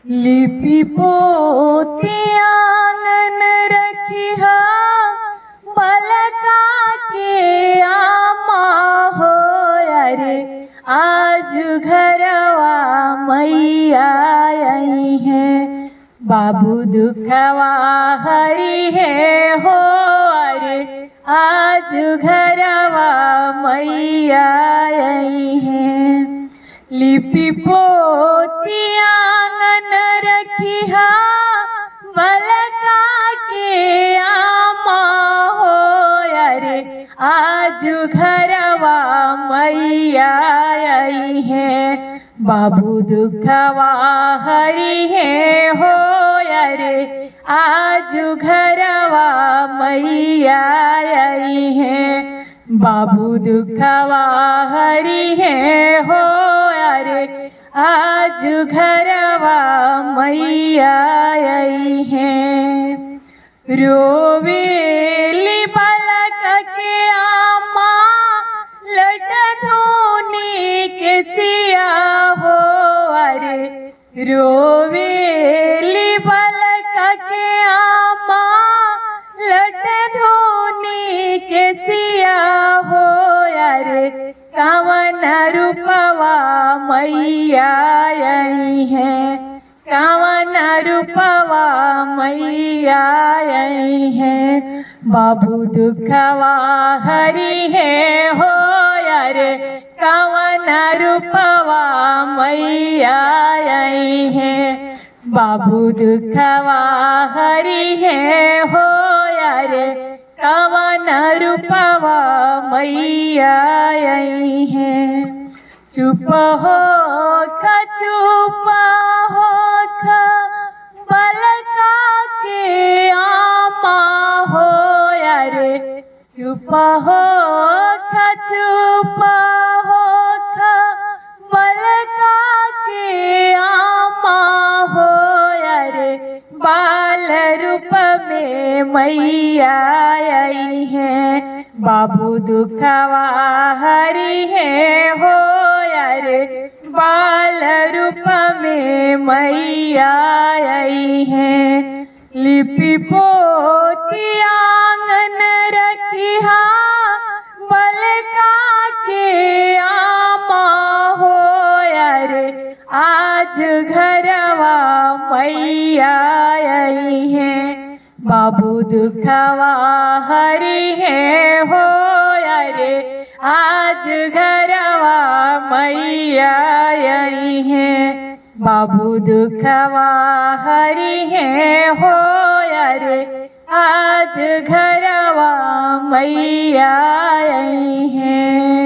लिपि पोती आंगन रखिहा, पलका के आमा हो। अरे आज घरवा मैया आई है, बाबू दुखवा हरी है हो। अरे आज घरवा मैया आई है। लिपि पोती आंगन रखिहा, पलका के आमा हो। अरे आज घरवा मैया आई है, बाबू दुखवा हरी है हो। अरे आज घरवा मैया आई है, बाबू दुखवा हरी है हो। अरे आज घरवा मैया आई है। रोवेली पलक के आमा, लट धोनी के सिया हो। अरे रोवेली पलक के आमा, लट धोनी के सिया हो। अरे कवन रूपवा मैया आई है, कवन रूपवा मैया आई है, बाबू दुखवा हरी है हो। अरे कवन रूपवा मैया आई है, बाबू दुखवा हरी है हो। अरे कवन रूपवा मैया आई है। चुप हो पलका के आमा हो। अरे चुप हो पलका के आमा हो। अरे बाल रूप में मैया आई है, बाबू दुखवा हरी है हो। अरे बाल रूप में मैया आई है। लिपि पोती आंगन रखिहा, पलका के आमा हो। अरे आज घरवा मैया आई है, बाबू दुखवा हरी है हो। अरे आज घरवा मैया आई है, बाबू दुखवा हरी है हो। अरे आज घरवा मैया आई है।